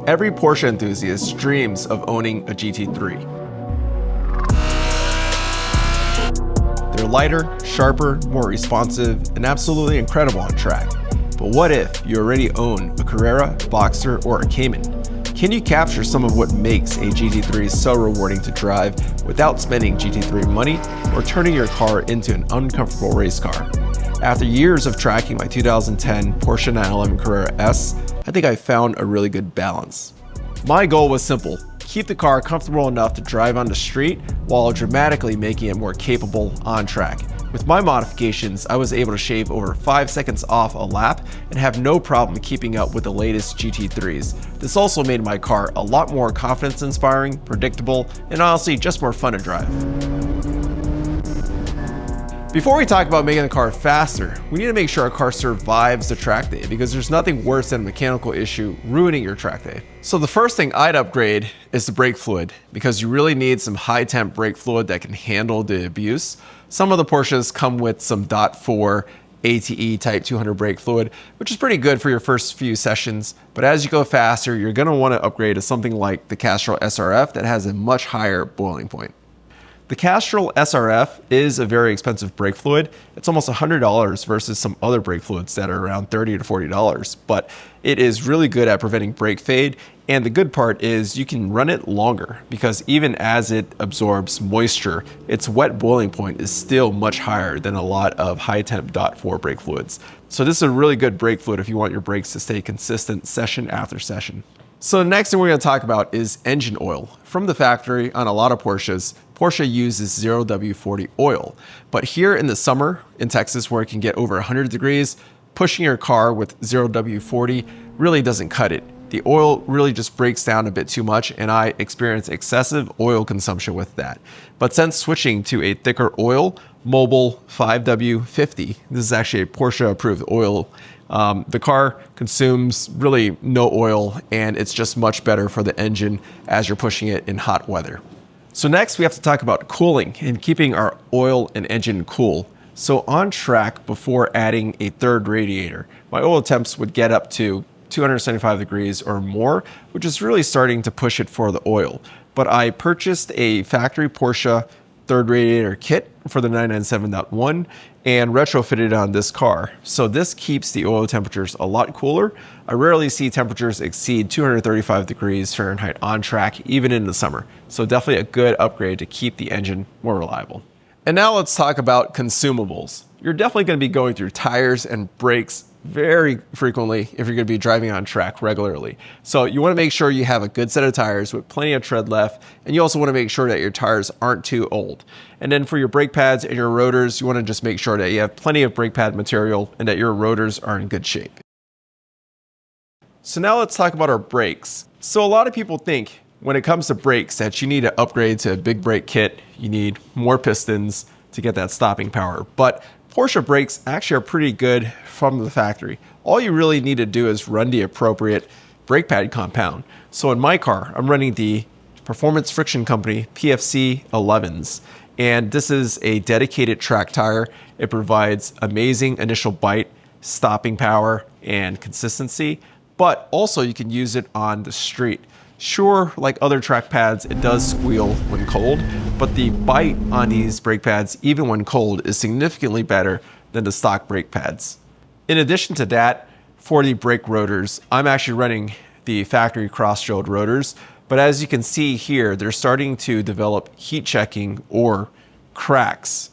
Every Porsche enthusiast dreams of owning a GT3. They're lighter, sharper, more responsive, and absolutely incredible on track. But what if you already own a Carrera, Boxster, or a Cayman? Can you capture some of what makes a GT3 so rewarding to drive without spending GT3 money or turning your car into an uncomfortable race car? After years of tracking my 2010 Porsche 911 Carrera S, I think I found a really good balance. My goal was simple: keep the car comfortable enough to drive on the street while dramatically making it more capable on track. With my modifications, I was able to shave over 5 seconds off a lap and have no problem keeping up with the latest GT3s. This also made my car a lot more confidence-inspiring, predictable, and honestly just more fun to drive. Before we talk about making the car faster, we need to make sure our car survives the track day, because there's nothing worse than a mechanical issue ruining your track day. So the first thing I'd upgrade is the brake fluid, because you really need some high temp brake fluid that can handle the abuse. Some of the Porsches come with some .4 ATE Type 200 brake fluid, which is pretty good for your first few sessions. But as you go faster, you're going to want to upgrade to something like the Castrol SRF that has a much higher boiling point. The Castrol SRF is a very expensive brake fluid. It's almost $100 versus some other brake fluids that are around $30 to $40, but it is really good at preventing brake fade. And the good part is you can run it longer, because even as it absorbs moisture, its wet boiling point is still much higher than a lot of high temp .4 brake fluids. So this is a really good brake fluid if you want your brakes to stay consistent session after session. So the next thing we're going to talk about is engine oil. From the factory on a lot of Porsches, Porsche uses 0W40 oil. But here in the summer in Texas, where it can get over 100 degrees, pushing your car with 0W40 really doesn't cut it. The oil really just breaks down a bit too much, and I experience excessive oil consumption with that. But since switching to a thicker oil, Mobil 5W50, this is actually a Porsche approved oil, the car consumes really no oil, and it's just much better for the engine as you're pushing it in hot weather. So next we have to talk about cooling and keeping our oil and engine cool. So on track, before adding a third radiator, my oil temps would get up to 275 degrees or more, which is really starting to push it for the oil. But I purchased a factory Porsche third radiator kit for the 997.1 and retrofitted on this car. So this keeps the oil temperatures a lot cooler. I rarely see temperatures exceed 235 degrees Fahrenheit on track, even in the summer. So definitely a good upgrade to keep the engine more reliable. And now let's talk about consumables. You're definitely going to be going through tires and brakes very frequently if you're going to be driving on track regularly. So you want to make sure you have a good set of tires with plenty of tread left, and you also want to make sure that your tires aren't too old. And then for your brake pads and your rotors, you want to just make sure that you have plenty of brake pad material and that your rotors are in good shape. So now let's talk about our brakes. So a lot of people think when it comes to brakes that you need to upgrade to a big brake kit, you need more pistons to get that stopping power. But Porsche brakes actually are pretty good from the factory. All you really need to do is run the appropriate brake pad compound. So in my car, I'm running the Performance Friction Company PFC 11s. And this is a dedicated track tire. It provides amazing initial bite, stopping power, and consistency. But also you can use it on the street. Sure, like other track pads, it does squeal when cold, but the bite on these brake pads, even when cold, is significantly better than the stock brake pads. In addition to that, for the brake rotors, I'm actually running the factory cross-drilled rotors, but as you can see here, they're starting to develop heat checking or cracks,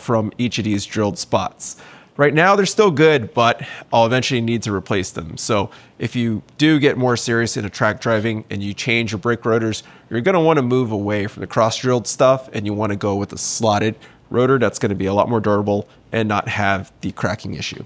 from each of these drilled spots. Right now, they're still good, but I'll eventually need to replace them. So if you do get more serious into track driving and you change your brake rotors, you're going to want to move away from the cross-drilled stuff, and you want to go with a slotted rotor that's going to be a lot more durable and not have the cracking issue.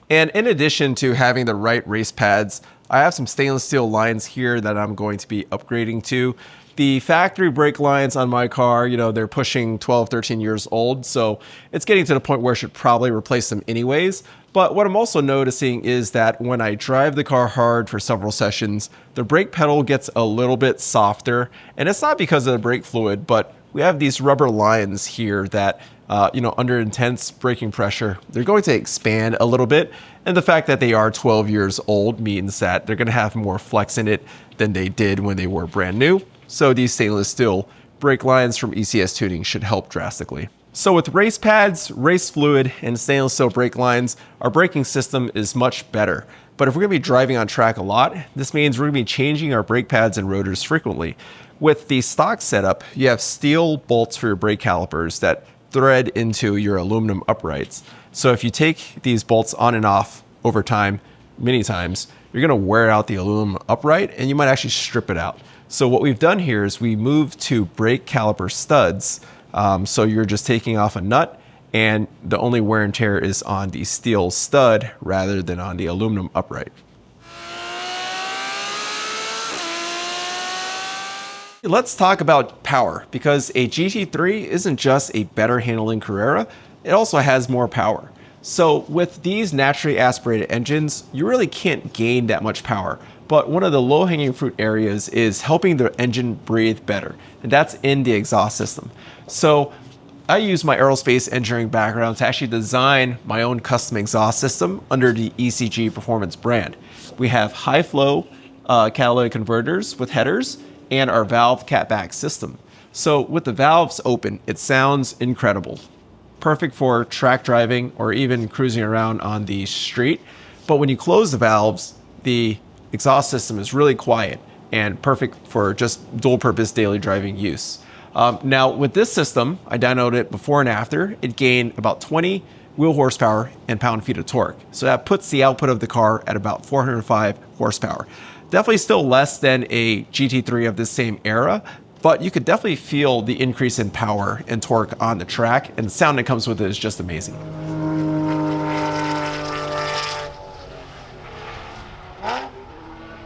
And in addition to having the right race pads, I have some stainless steel lines here that I'm going to be upgrading to. The factory brake lines on my car, they're pushing 12, 13 years old, so it's getting to the point where I should probably replace them anyways. But what I'm also noticing is that when I drive the car hard for several sessions, the brake pedal gets a little bit softer, and it's not because of the brake fluid, but we have these rubber lines here that under intense braking pressure, they're going to expand a little bit. And the fact that they are 12 years old means that they're going to have more flex in it than they did when they were brand new. So these stainless steel brake lines from ECS Tuning should help drastically. So with race pads, race fluid, and stainless steel brake lines, our braking system is much better. But if we're going to be driving on track a lot, this means we're going to be changing our brake pads and rotors frequently. With the stock setup, you have steel bolts for your brake calipers that thread into your aluminum uprights. So if you take these bolts on and off over time, many times, you're going to wear out the aluminum upright and you might actually strip it out. So what we've done here is we moved to brake caliper studs. So you're just taking off a nut and the only wear and tear is on the steel stud rather than on the aluminum upright. Let's talk about power, because a GT3 isn't just a better handling Carrera, it also has more power. So with these naturally aspirated engines, you really can't gain that much power. But one of the low-hanging fruit areas is helping the engine breathe better, and that's in the exhaust system. So I use my aerospace engineering background to actually design my own custom exhaust system under the ECG Performance brand. We have high-flow catalytic converters with headers and our valve catback system. So with the valves open, it sounds incredible. Perfect for track driving or even cruising around on the street. But when you close the valves, the exhaust system is really quiet and perfect for just dual purpose daily driving use. Now with this system, I dynoed it before and after. It gained about 20 wheel horsepower and pound-feet of torque. So that puts the output of the car at about 405 horsepower. Definitely still less than a GT3 of this same era, but you could definitely feel the increase in power and torque on the track, and the sound that comes with it is just amazing.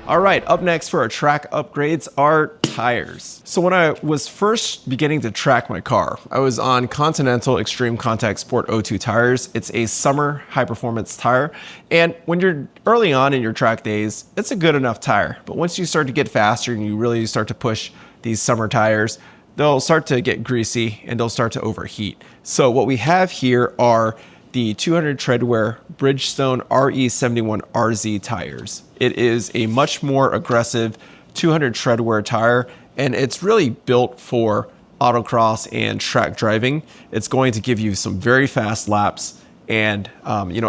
All right, up next for our track upgrades are tires. So when I was first beginning to track my car, I was on Continental Extreme Contact Sport 02 tires. It's a summer high performance tire. And when you're early on in your track days, it's a good enough tire. But once you start to get faster and you really start to push these summer tires, they'll start to get greasy and they'll start to overheat. So what we have here are the 200 treadwear Bridgestone RE71 RZ tires. It is a much more aggressive 200 treadwear tire, and it's really built for autocross and track driving. It's going to give you some very fast laps, and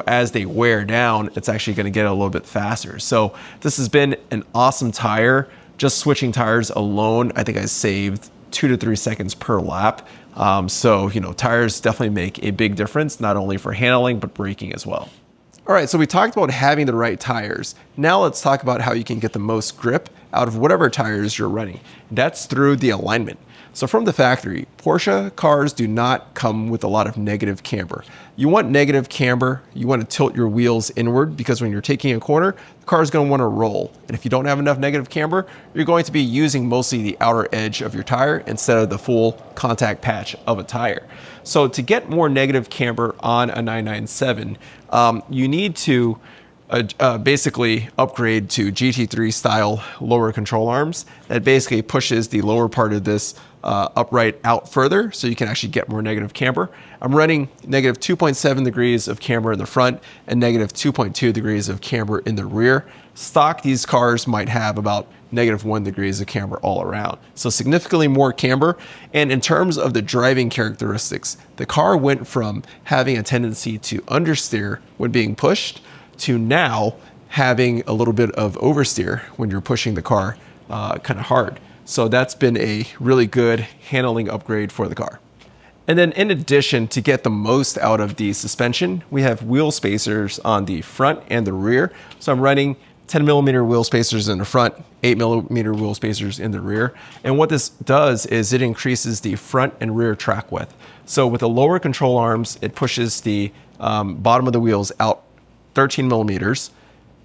as they wear down, it's actually going to get a little bit faster. So this has been an awesome tire. Just switching tires alone, I think I saved 2 to 3 seconds per lap. Tires definitely make a big difference, not only for handling, but braking as well. All right, so we talked about having the right tires. Now let's talk about how you can get the most grip out of whatever tires you're running. That's through the alignment. So from the factory, Porsche cars do not come with a lot of negative camber. You want negative camber, you want to tilt your wheels inward, because when you're taking a corner, the car is going to want to roll. And if you don't have enough negative camber, you're going to be using mostly the outer edge of your tire instead of the full contact patch of a tire. So to get more negative camber on a 997, you need to basically upgrade to GT3 style lower control arms that basically pushes the lower part of this upright out further so you can actually get more negative camber. I'm running negative 2.7 degrees of camber in the front and negative 2.2 degrees of camber in the rear. Stock, these cars might have about negative 1 degrees of camber all around. So significantly more camber. And in terms of the driving characteristics, the car went from having a tendency to understeer when being pushed to now having a little bit of oversteer when you're pushing the car kind of hard. So that's been a really good handling upgrade for the car. And then in addition, to get the most out of the suspension, we have wheel spacers on the front and the rear. So I'm running 10 millimeter wheel spacers in the front, 8 millimeter wheel spacers in the rear. And what this does is it increases the front and rear track width. So with the lower control arms, it pushes the bottom of the wheels out 13 millimeters.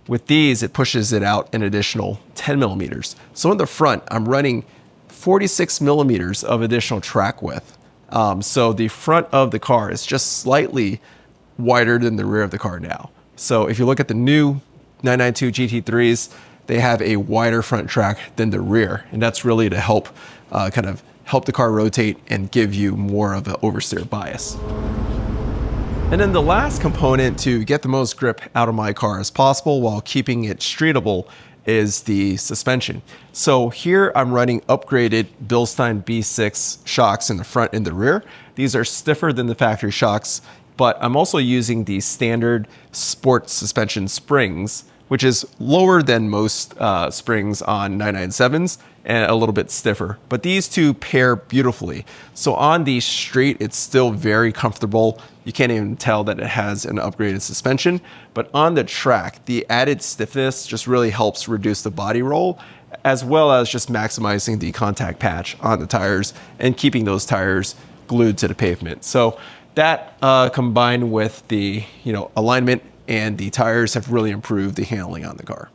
With these, it pushes it out an additional 10 millimeters. So in the front, I'm running 46 millimeters of additional track width. So the front of the car is just slightly wider than the rear of the car now. So if you look at the new 992 GT3s, they have a wider front track than the rear. And that's really to help help the car rotate and give you more of an oversteer bias. And then the last component to get the most grip out of my car as possible while keeping it streetable is the suspension. So here I'm running upgraded Bilstein B6 shocks in the front and the rear. These are stiffer than the factory shocks, but I'm also using the standard sport suspension springs, which is lower than most springs on 997s and a little bit stiffer. But these two pair beautifully. So on the street, it's still very comfortable. You can't even tell that it has an upgraded suspension. But on the track, the added stiffness just really helps reduce the body roll, as well as just maximizing the contact patch on the tires and keeping those tires glued to the pavement. So that combined with the alignment and the tires have really improved the handling on the car.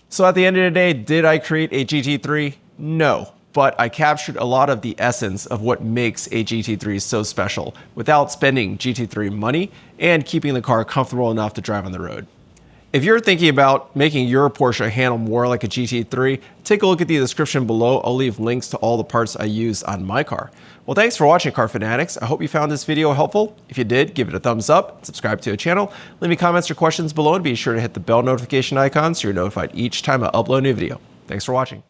So at the end of the day, did I create a GT3? No, but I captured a lot of the essence of what makes a GT3 so special without spending GT3 money and keeping the car comfortable enough to drive on the road. If you're thinking about making your Porsche handle more like a GT3, take a look at the description below. I'll leave links to all the parts I use on my car. Well, thanks for watching, Car Fanatics. I hope you found this video helpful. If you did, give it a thumbs up, subscribe to the channel, leave me comments or questions below, and be sure to hit the bell notification icon so you're notified each time I upload a new video. Thanks for watching.